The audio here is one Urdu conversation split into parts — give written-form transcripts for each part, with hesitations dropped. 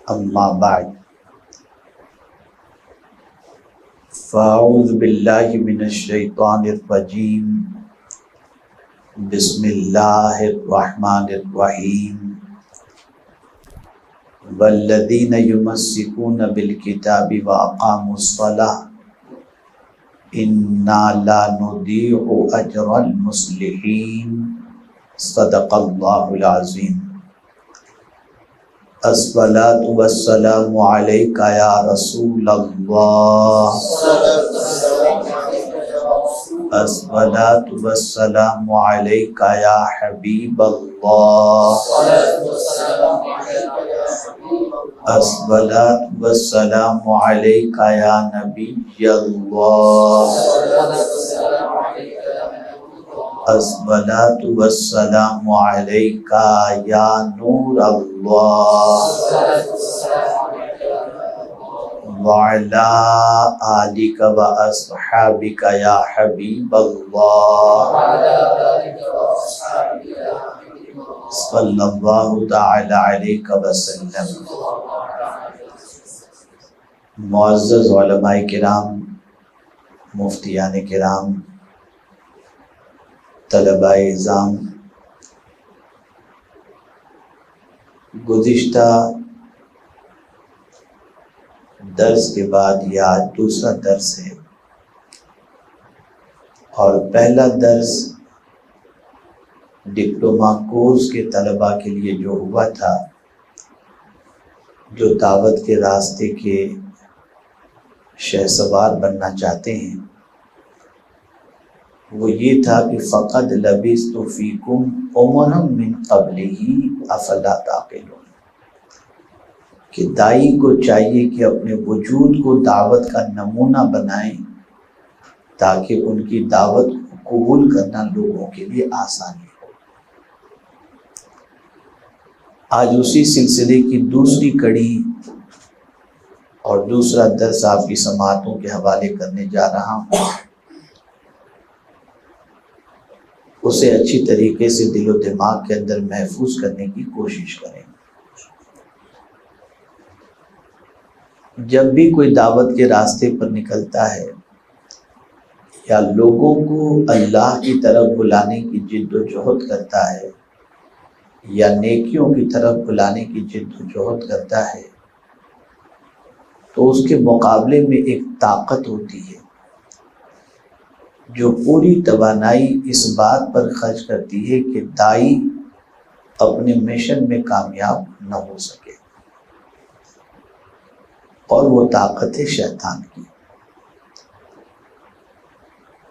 اما بعد فاعوذ باللہ من الشیطان الرجیم بسم اللہ الرحمن الرحیم والذین یمسکون بالکتاب واقاموا الصلاة انا لا نضیع اجر المصلحین صدق اللہ العظیم۔ الصلاة والسلام علیک یا رسول اللہ، الصلاة والسلام علیک یا حبیب اللہ، الصلاة والسلام علیک یا نبی اللہ، الصلاة والسلام علیک یا نور اللہ، وعلی آلک و اصحابک یا حبیب اللہ، صلی اللہ تعالی علیہ وسلم۔ معزز علماء کرام، مفتیان کرام، طلباء اعظام، گزشتہ درس کے بعد یہ آج دوسرا درس ہے، اور پہلا درس ڈپلومہ کورس کے طلباء کے لیے جو ہوا تھا، جو دعوت کے راستے کے شہسوار بننا چاہتے ہیں، وہ یہ تھا کہ فقد لبثت فیکم امرا من قبلہ افلا تعقلون، کہ داعی کو چاہیے کہ اپنے وجود کو دعوت کا نمونہ بنائیں تاکہ ان کی دعوت کو قبول کرنا لوگوں کے لیے آسانی ہو۔ آج اسی سلسلے کی دوسری کڑی اور دوسرا درس آپ کی سماعتوں کے حوالے کرنے جا رہا ہوں۔ اسے اچھی طریقے سے دل و دماغ کے اندر محفوظ کرنے کی کوشش کریں۔ جب بھی کوئی دعوت کے راستے پر نکلتا ہے یا لوگوں کو اللہ کی طرف بلانے کی جد و جہد کرتا ہے یا نیکیوں کی طرف بلانے کی جد و جہد کرتا ہے، تو اس کے مقابلے میں ایک طاقت ہوتی ہے جو پوری توانائی اس بات پر خرچ کرتی ہے کہ داعی اپنے مشن میں کامیاب نہ ہو سکے، اور وہ طاقت ہے شیطان کی۔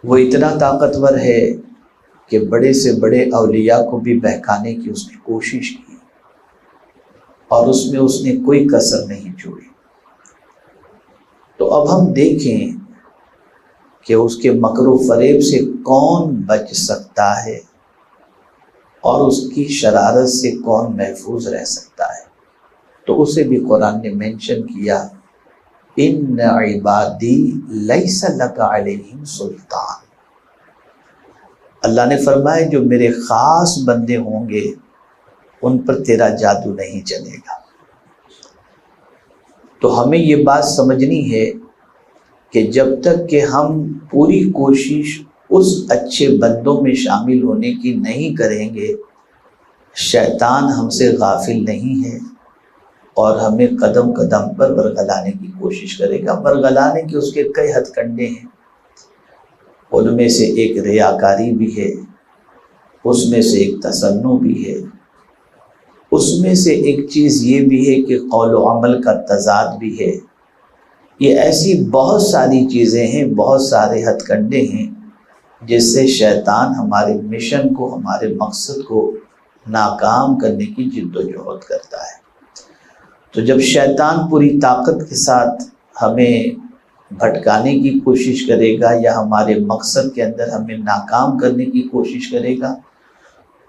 وہ اتنا طاقتور ہے کہ بڑے سے بڑے اولیاء کو بھی بہکانے کی اس نے کوشش کی، اور اس میں اس نے کوئی کسر نہیں چھوڑی۔ تو اب ہم دیکھیں کہ اس کے مکر و فریب سے کون بچ سکتا ہے اور اس کی شرارت سے کون محفوظ رہ سکتا ہے۔ تو اسے بھی قرآن نے مینشن کیا، ان عبادی لیس لک علیہم سلطان۔ اللہ نے فرمایا جو میرے خاص بندے ہوں گے ان پر تیرا جادو نہیں چلے گا۔ تو ہمیں یہ بات سمجھنی ہے کہ جب تک کہ ہم پوری کوشش اس اچھے بندوں میں شامل ہونے کی نہیں کریں گے، شیطان ہم سے غافل نہیں ہے اور ہمیں قدم قدم پر ورگلانے کی کوشش کرے گا۔ ورگلانے کے اس کے کئی ہتھ کنڈے ہیں، ان میں سے ایک ریاکاری بھی ہے، اس میں سے ایک تصنع بھی ہے، اس میں سے ایک چیز یہ بھی ہے کہ قول و عمل کا تضاد بھی ہے۔ یہ ایسی بہت ساری چیزیں ہیں، بہت سارے ہتھ کنڈے ہیں جس سے شیطان ہمارے مشن کو، ہمارے مقصد کو ناکام کرنے کی جد و جہد کرتا ہے۔ تو جب شیطان پوری طاقت کے ساتھ ہمیں بھٹکانے کی کوشش کرے گا یا ہمارے مقصد کے اندر ہمیں ناکام کرنے کی کوشش کرے گا،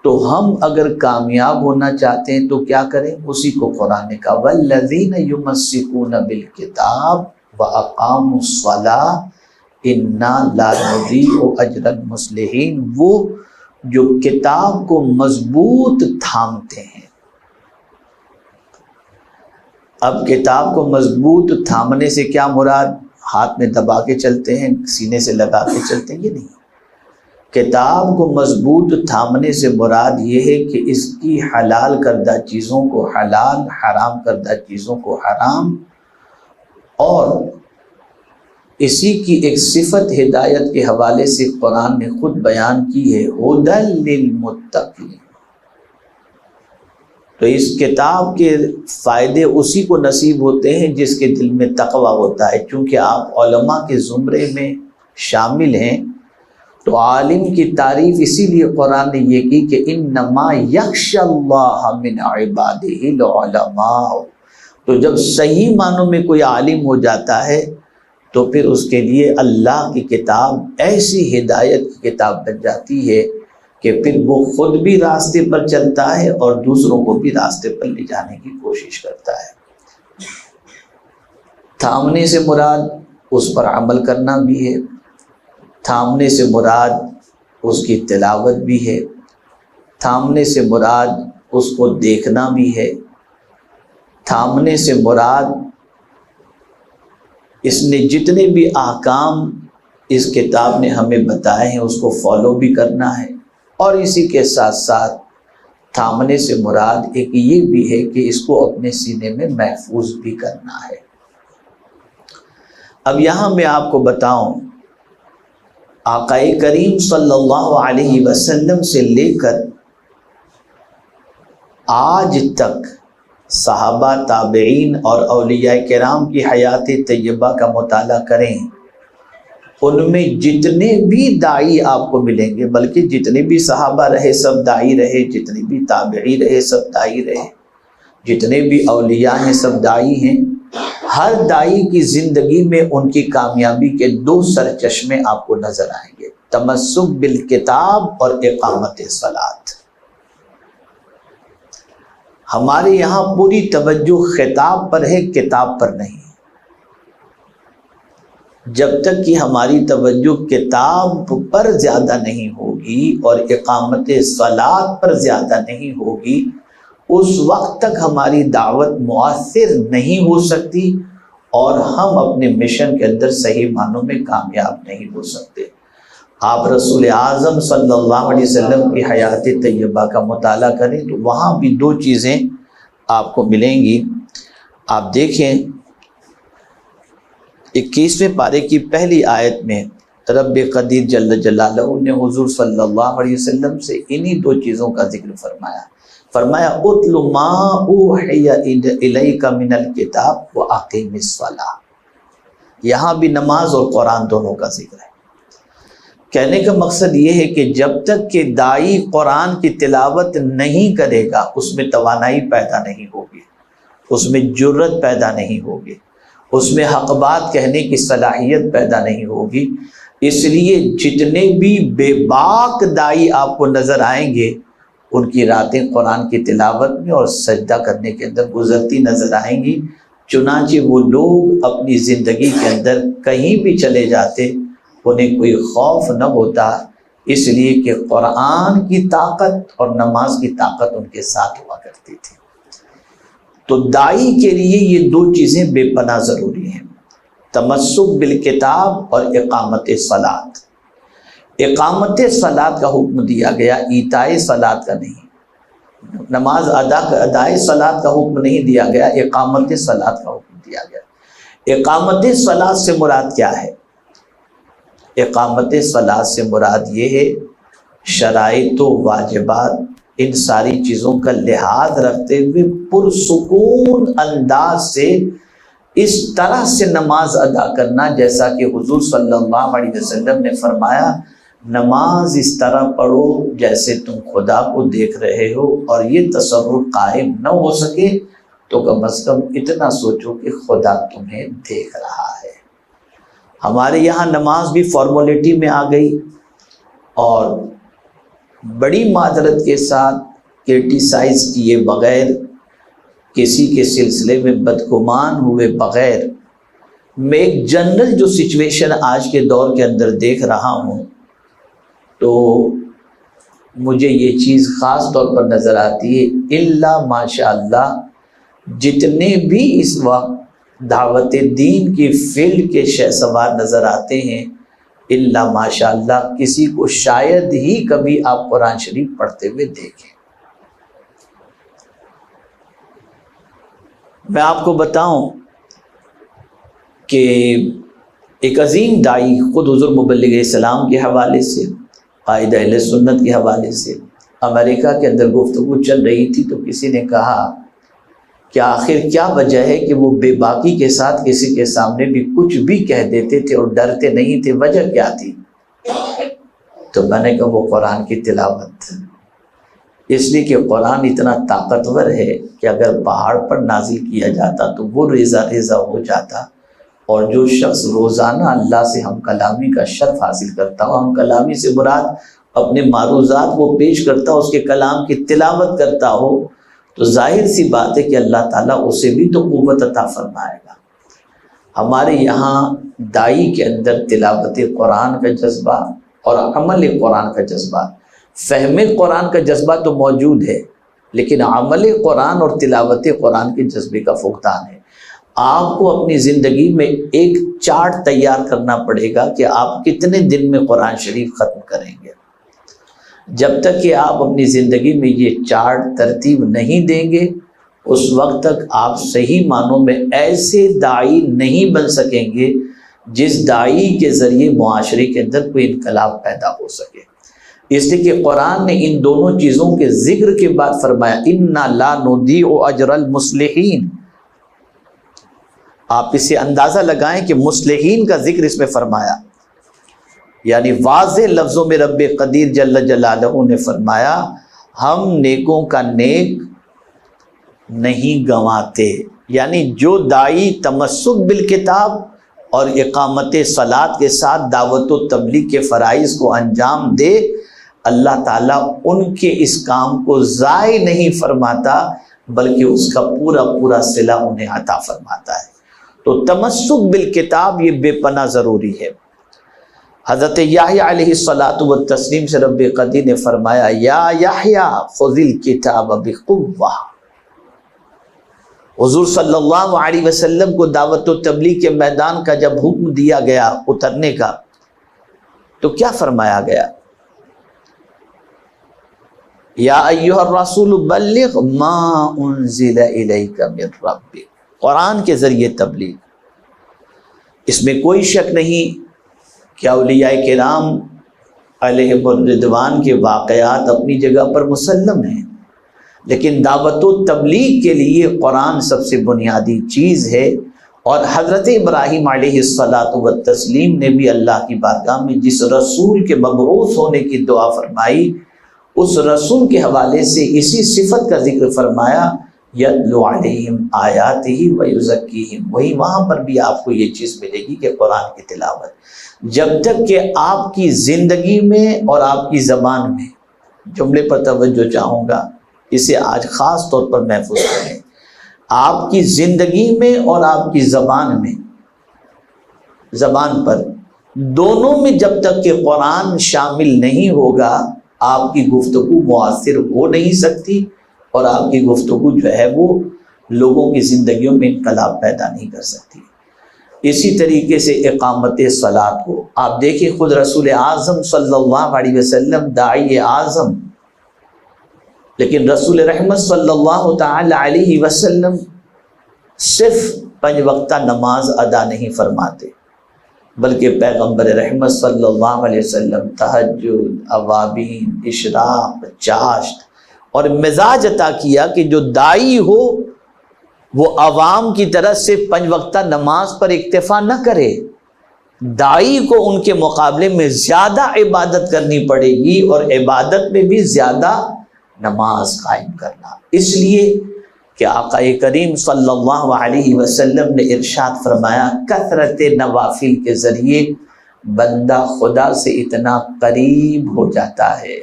تو ہم اگر کامیاب ہونا چاہتے ہیں تو کیا کریں؟ اسی کو قرآن نے کہا والذین یمسکون بالکتاب واقاموا الصلاۃ انا لا نضیع اجر المصلحین، وہ جو کتاب کو مضبوط تھامتے ہیں، اب کتاب کو مضبوط تھامنے سے کیا مراد؟ ہاتھ میں دبا کے چلتے ہیں، سینے سے لگا کے چلتے ہیں؟ یہ نہیں۔ کتاب کو مضبوط تھامنے سے مراد یہ ہے کہ اس کی حلال کردہ چیزوں کو حلال، حرام کردہ چیزوں کو حرام، اور اسی کی ایک صفت ہدایت کے حوالے سے قرآن نے خود بیان کی ہے، ھدی للمتقین۔ تو اس کتاب کے فائدے اسی کو نصیب ہوتے ہیں جس کے دل میں تقویٰ ہوتا ہے۔ چونکہ آپ علماء کے زمرے میں شامل ہیں، تو عالم کی تعریف اسی لیے قرآن نے یہ کی کہ انما یخشی اللہ من عبادہ العلماء۔ تو جب صحیح معنوں میں کوئی عالم ہو جاتا ہے تو پھر اس کے لیے اللہ کی کتاب ایسی ہدایت کی کتاب بن جاتی ہے کہ پھر وہ خود بھی راستے پر چلتا ہے اور دوسروں کو بھی راستے پر لے جانے کی کوشش کرتا ہے۔ تھامنے سے مراد اس پر عمل کرنا بھی ہے، تھامنے سے مراد اس کی تلاوت بھی ہے، تھامنے سے مراد اس کو دیکھنا بھی ہے، تھامنے سے مراد اس نے جتنے بھی احکام اس کتاب نے ہمیں بتائے ہیں اس کو فالو بھی کرنا ہے، اور اسی کے ساتھ ساتھ تھامنے سے مراد ایک یہ بھی ہے کہ اس کو اپنے سینے میں محفوظ بھی کرنا ہے۔ اب یہاں میں آپ کو بتاؤں، آقا کریم صلی اللہ علیہ وسلم سے لے کر آج تک صحابہ، تابعین اور اولیاء کرام کی حیات طیبہ کا مطالعہ کریں، ان میں جتنے بھی داعی آپ کو ملیں گے، بلکہ جتنے بھی صحابہ رہے سب داعی رہے، جتنے بھی تابعی رہے سب داعی رہے، جتنے بھی اولیاء ہیں سب داعی ہیں، ہر داعی کی زندگی میں ان کی کامیابی کے دو سرچشمے آپ کو نظر آئیں گے، تمسک بالکتاب اور اقامت صلاۃ۔ ہمارے یہاں پوری توجہ خطاب پر ہے، کتاب پر نہیں۔ جب تک کہ ہماری توجہ کتاب پر زیادہ نہیں ہوگی اور اقامت صلاۃ پر زیادہ نہیں ہوگی، اس وقت تک ہماری دعوت مؤثر نہیں ہو سکتی اور ہم اپنے مشن کے اندر صحیح معنوں میں کامیاب نہیں ہو سکتے۔ آپ رسول اعظم صلی اللہ علیہ وسلم کی حیات طیبہ کا مطالعہ کریں تو وہاں بھی دو چیزیں آپ کو ملیں گی۔ آپ دیکھیں 21ویں پارے کی پہلی آیت میں رب قدیر جل جلالہ نے حضور صلی اللہ علیہ وسلم سے انہی دو چیزوں کا ذکر فرمایا اتل ما اوحی الیک من الکتاب واقیم الصلاۃ۔ یہاں بھی نماز اور قرآن دونوں کا ذکر ہے۔ کہنے کا مقصد یہ ہے کہ جب تک کہ داعی قرآن کی تلاوت نہیں کرے گا، اس میں توانائی پیدا نہیں ہوگی، اس میں جرت پیدا نہیں ہوگی، اس میں حق بات کہنے کی صلاحیت پیدا نہیں ہوگی۔ اس لیے جتنے بھی بے باک داعی آپ کو نظر آئیں گے، ان کی راتیں قرآن کی تلاوت میں اور سجدہ کرنے کے اندر گزرتی نظر آئیں گی۔ چنانچہ وہ لوگ اپنی زندگی کے اندر کہیں بھی چلے جاتے، انہیں کوئی خوف نہ ہوتا، اس لیے کہ قرآن کی طاقت اور نماز کی طاقت ان کے ساتھ ہوا کرتی تھی۔ تو داعی کے لیے یہ دو چیزیں بے پناہ ضروری ہیں، تمسک بالکتاب اور اقامت صلاۃ۔ اقامت صلاۃ کا حکم دیا گیا، ایتاء صلاۃ کا نہیں۔ نماز ادائے صلاۃ کا حکم نہیں دیا گیا، اقامت صلاۃ کا حکم دیا گیا۔ اقامت صلاۃ سے مراد کیا ہے؟ اقامت صلاۃ سے مراد یہ ہے شرائط و واجبات، ان ساری چیزوں کا لحاظ رکھتے ہوئے پرسکون انداز سے اس طرح سے نماز ادا کرنا جیسا کہ حضور صلی اللہ علیہ وسلم نے فرمایا، نماز اس طرح پڑھو جیسے تم خدا کو دیکھ رہے ہو، اور یہ تصور قائم نہ ہو سکے تو کم از کم اتنا سوچو کہ خدا تمہیں دیکھ رہا ہے۔ ہمارے یہاں نماز بھی فارمیلٹی میں آ گئی، اور بڑی معذرت کے ساتھ کرٹیسائز کیے بغیر، کسی کے سلسلے میں بدگمان ہوئے بغیر، میں ایک جنرل جو سچویشن آج کے دور کے اندر دیکھ رہا ہوں، تو مجھے یہ چیز خاص طور پر نظر آتی ہے، الا ماشاء اللہ جتنے بھی اس وقت دعوت دین کی فیلڈ کے شہ سوار نظر آتے ہیں، اللہ ماشاء اللہ کسی کو شاید ہی کبھی آپ قرآن شریف پڑھتے ہوئے دیکھیں۔ میں آپ کو بتاؤں کہ ایک عظیم داعی خود حضور مبلغ اسلام کے حوالے سے، قائد اہل سنت کے حوالے سے امریکہ کے اندر گفتگو چل رہی تھی، تو کسی نے کہا کہ آخر کیا وجہ ہے کہ وہ بے باکی کے ساتھ کسی کے سامنے بھی کچھ بھی کہہ دیتے تھے اور ڈرتے نہیں تھے، وجہ کیا تھی؟ تو میں نے کہا وہ قرآن کی تلاوت، اس لیے کہ قرآن اتنا طاقتور ہے کہ اگر پہاڑ پر نازل کیا جاتا تو وہ ریزہ ریزہ ہو جاتا، اور جو شخص روزانہ اللہ سے ہم کلامی کا شرف حاصل کرتا ہو، ہم کلامی سے مراد اپنے معروضات وہ پیش کرتا ہو، اس کے کلام کی تلاوت کرتا ہو، تو ظاہر سی بات ہے کہ اللہ تعالیٰ اسے بھی تو قوت عطا فرمائے گا۔ ہمارے یہاں داعی کے اندر تلاوت قرآن کا جذبہ اور عمل قرآن کا جذبہ، فہم قرآن کا جذبہ تو موجود ہے، لیکن عمل قرآن اور تلاوت قرآن کے جذبے کا فقدان ہے۔ آپ کو اپنی زندگی میں ایک چارٹ تیار کرنا پڑے گا کہ آپ کتنے دن میں قرآن شریف ختم کریں گے۔ جب تک کہ آپ اپنی زندگی میں یہ چارٹ ترتیب نہیں دیں گے، اس وقت تک آپ صحیح معنوں میں ایسے داعی نہیں بن سکیں گے جس داعی کے ذریعے معاشرے کے اندر کوئی انقلاب پیدا ہو سکے۔ اس لیے کہ قرآن نے ان دونوں چیزوں کے ذکر کے بعد فرمایا اِنَّا لَا نُضِيعُ أَجْرَ الْمُصْلِحِينَ۔ آپ اسے اندازہ لگائیں کہ مصلحین کا ذکر اس میں فرمایا، یعنی واضح لفظوں میں رب قدیر جل جلالہ نے فرمایا ہم نیکوں کا نیک نہیں گنواتے، یعنی جو داعی تمسک بالکتاب اور اقامت صلاۃ کے ساتھ دعوت و تبلیغ کے فرائض کو انجام دے، اللہ تعالیٰ ان کے اس کام کو ضائع نہیں فرماتا، بلکہ اس کا پورا پورا صلہ انہیں عطا فرماتا ہے۔ تو تمسک بالکتاب یہ بے پناہ ضروری ہے۔ حضرت یحییٰ علیہ الصلاۃ والتسلیم سے رب قدیر نے فرمایا یا یحییٰ خذ الکتاب بقوہ۔ حضور صلی اللہ علیہ وسلم کو دعوت و تبلیغ کے میدان کا جب حکم دیا گیا اترنے کا، تو کیا فرمایا گیا؟ یا ایھا الرسول بلغ ما انزل الیک من ربک، قرآن کے ذریعے تبلیغ۔ اس میں کوئی شک نہیں کہ اولیاء کرام علیہم الرضوان کے واقعات اپنی جگہ پر مسلم ہیں، لیکن دعوت و تبلیغ کے لیے قرآن سب سے بنیادی چیز ہے۔ اور حضرت ابراہیم علیہ الصلاۃ والتسلیم نے بھی اللہ کی بارگاہ میں جس رسول کے مبعوث ہونے کی دعا فرمائی، اس رسول کے حوالے سے اسی صفت کا ذکر فرمایا یتلو علیہم آیاتہ ویزکیہم۔ وہی وہاں پر بھی آپ کو یہ چیز ملے گی کہ قرآن کی تلاوت جب تک کہ آپ کی زندگی میں اور آپ کی زبان میں، جملے پر توجہ چاہوں گا، اسے آج خاص طور پر محفوظ کریں، آپ کی زندگی میں اور آپ کی زبان میں، زبان پر دونوں میں جب تک کہ قرآن شامل نہیں ہوگا، آپ کی گفتگو مؤثر ہو نہیں سکتی، اور آپ کی گفتگو جو ہے وہ لوگوں کی زندگیوں میں انقلاب پیدا نہیں کر سکتی۔ اسی طریقے سے اقامت صلاۃ کو آپ دیکھیں، خود رسول اعظم صلی اللہ علیہ وسلم داعی اعظم، لیکن رسول رحمت صلی اللہ تعالی علیہ وسلم صرف 5 وقتہ نماز ادا نہیں فرماتے، بلکہ پیغمبر رحمت صلی اللہ علیہ وسلم تہجد، اوابین، اشراق، چاشت اور مزاج عطا کیا کہ جو داعی ہو وہ عوام کی طرف سے 5 وقتہ نماز پر اکتفا نہ کرے، داعی کو ان کے مقابلے میں زیادہ عبادت کرنی پڑے گی، اور عبادت میں بھی زیادہ نماز قائم کرنا۔ اس لیے کہ آقا کریم صلی اللہ علیہ وسلم نے ارشاد فرمایا کثرت نوافل کے ذریعے بندہ خدا سے اتنا قریب ہو جاتا ہے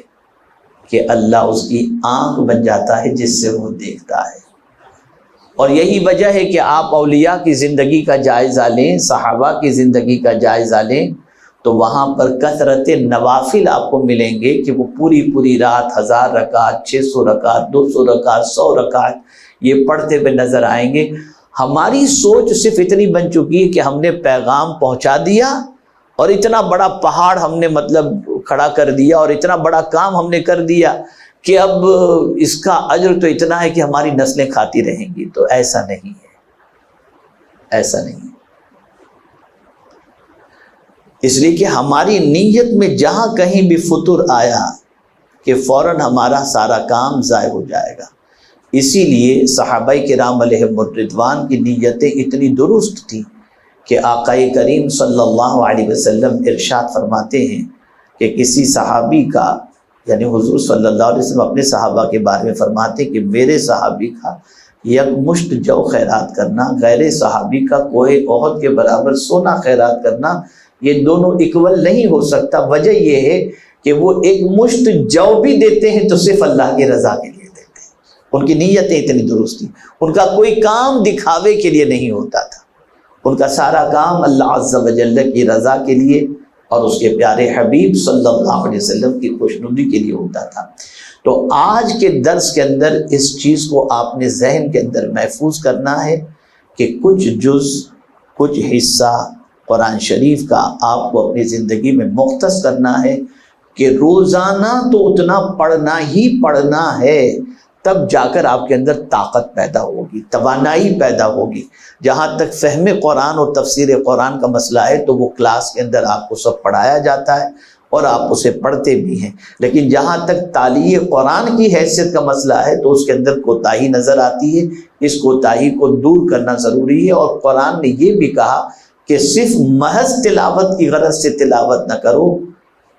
کہ اللہ اس کی آنکھ بن جاتا ہے جس سے وہ دیکھتا ہے۔ اور یہی وجہ ہے کہ آپ اولیاء کی زندگی کا جائزہ لیں، صحابہ کی زندگی کا جائزہ لیں، تو وہاں پر کثرت نوافل آپ کو ملیں گے کہ وہ پوری رات 1000 رکعت، 600 رکعت، 200 رکعت، 100 رکعت، یہ پڑھتے ہوئے نظر آئیں گے۔ ہماری سوچ صرف اتنی بن چکی ہے کہ ہم نے پیغام پہنچا دیا اور اتنا بڑا پہاڑ ہم نے کھڑا کر دیا اور اتنا بڑا کام ہم نے کر دیا کہ اب اس کا اجر تو اتنا ہے کہ ہماری نسلیں کھاتی رہیں گی۔ تو ایسا نہیں ہے، ایسا نہیں ہے۔ اس لیے کہ ہماری نیت میں جہاں کہیں بھی فطور آیا کہ فوراً ہمارا سارا کام ضائع ہو جائے گا۔ اسی لیے صحابہ کرام علیہم الرضوان کی نیتیں اتنی درست تھیں کہ آقا کریم صلی اللہ علیہ وسلم ارشاد فرماتے ہیں کہ کسی صحابی کا، یعنی حضور صلی اللہ علیہ وسلم اپنے صحابہ کے بارے میں فرماتے کہ میرے صحابی کا یک مشت جو خیرات کرنا، غیر صحابی کا کوہ احد کے برابر سونا خیرات کرنا، یہ دونوں اکول نہیں ہو سکتا۔ وجہ یہ ہے کہ وہ ایک مشت جو بھی دیتے ہیں تو صرف اللہ کی رضا کے لیے دیتے ہیں۔ ان کی نیتیں اتنی درست تھیں، ان کا کوئی کام دکھاوے کے لیے نہیں ہوتا تھا، ان کا سارا کام اللہ عز و جل کی رضا کے لیے اور اس کے پیارے حبیب صلی اللہ علیہ وسلم کی خوشنودی کے لیے ہوتا تھا۔ تو آج کے درس کے اندر اس چیز کو آپ نے ذہن کے اندر محفوظ کرنا ہے کہ کچھ جز، کچھ حصہ قرآن شریف کا آپ کو اپنی زندگی میں مختص کرنا ہے کہ روزانہ تو اتنا پڑھنا ہی پڑھنا ہے، تب جا کر آپ کے اندر طاقت پیدا ہوگی، توانائی پیدا ہوگی۔ جہاں تک فہم قرآن اور تفسیر قرآن کا مسئلہ ہے تو وہ کلاس کے اندر آپ کو سب پڑھایا جاتا ہے اور آپ اسے پڑھتے بھی ہیں، لیکن جہاں تک تعلیم قرآن کی حیثیت کا مسئلہ ہے تو اس کے اندر کوتاہی نظر آتی ہے۔ اس کوتاہی کو دور کرنا ضروری ہے، اور قرآن نے یہ بھی کہا کہ صرف محض تلاوت کی غرض سے تلاوت نہ کرو،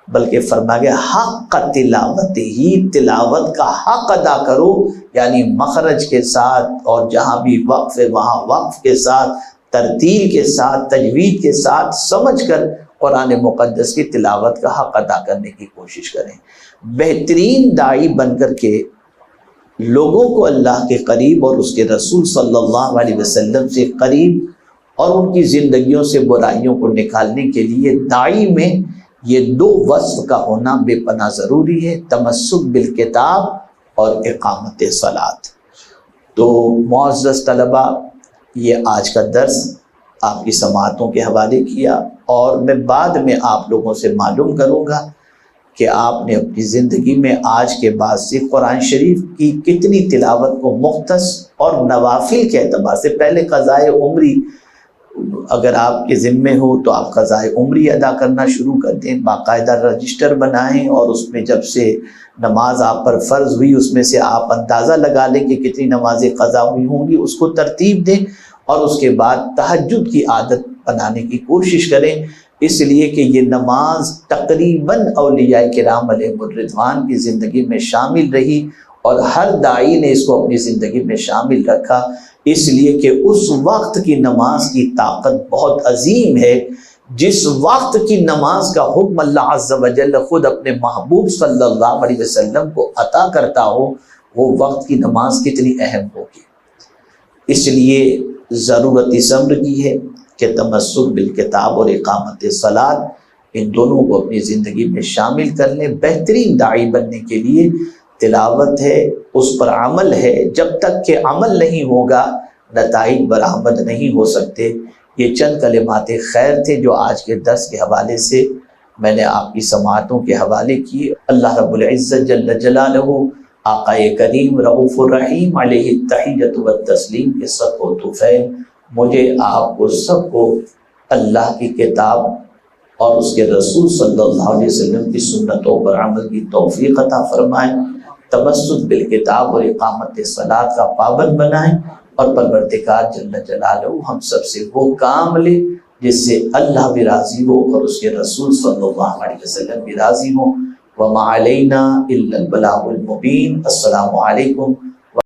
بلکہ فرما گیا حق تلاوت ہی، تلاوت کا حق ادا کرو، یعنی مخرج کے ساتھ، اور جہاں بھی وقف ہے وہاں وقف کے ساتھ، ترتیل کے ساتھ، تجوید کے ساتھ سمجھ کر قرآن مقدس کی تلاوت کا حق ادا کرنے کی کوشش کریں۔ بہترین داعی بن کر کے لوگوں کو اللہ کے قریب اور اس کے رسول صلی اللہ علیہ وسلم سے قریب اور ان کی زندگیوں سے برائیوں کو نکالنے کے لیے داعی میں یہ دو وصف کا ہونا بے پناہ ضروری ہے، تمسک بالکتاب اور اقامت صلاۃ۔ تو معزز طلبہ، یہ آج کا درس آپ کی سماعتوں کے حوالے کیا، اور میں بعد میں آپ لوگوں سے معلوم کروں گا کہ آپ نے اپنی زندگی میں آج کے بعد سے قرآن شریف کی کتنی تلاوت کو مختص اور نوافل کے اعتبار سے، پہلے قضائے عمری اگر آپ کے ذمے ہو تو آپ قضائے عمری ادا کرنا شروع کر دیں، باقاعدہ رجسٹر بنائیں، اور اس میں جب سے نماز آپ پر فرض ہوئی اس میں سے آپ اندازہ لگا لیں کہ کتنی نمازیں قضا ہوئی ہوں گی، اس کو ترتیب دیں، اور اس کے بعد تہجد کی عادت بنانے کی کوشش کریں، اس لیے کہ یہ نماز تقریباً اولیاء کرام علیہم الرضوان کی زندگی میں شامل رہی، اور ہر داعی نے اس کو اپنی زندگی میں شامل رکھا، اس لیے کہ اس وقت کی نماز کی طاقت بہت عظیم ہے۔ جس وقت کی نماز کا حکم اللہ عز و جل خود اپنے محبوب صلی اللہ علیہ وسلم کو عطا کرتا ہو، وہ وقت کی نماز کتنی اہم ہوگی۔ اس لیے ضرورت اس امر کی ہے کہ تمسک بالکتاب اور اقامت صلاۃ، ان دونوں کو اپنی زندگی میں شامل کر لیں۔ بہترین داعی بننے کے لیے تلاوت ہے، اس پر عمل ہے، جب تک کہ عمل نہیں ہوگا نتائج برآمد نہیں ہو سکتے۔ یہ چند کلمات خیر تھے جو آج کے درس کے حوالے سے میں نے آپ کی سماعتوں کے حوالے کی۔ اللہ رب العزت جل جلالہ آقا کریم رؤوف الرحیم علیہ التحیۃ والتسلیم کے صدق و طفیل مجھے آپ کو سب کو اللہ کی کتاب اور اس کے رسول صلی اللہ علیہ وسلم کی سنتوں پر عمل کی توفیق عطا فرمائیں، تمسک بالکتاب اور اقامت صلاۃ کا پابند بنائیں، اور پروردگار جل جلالہ ہم سب سے وہ کام لے جس سے اللہ بھی راضی ہو اور اس کے رسول صلی اللہ علیہ وسلم بھی راضی ہو۔ وما علینا الا البلاغ المبین۔ السلام علیکم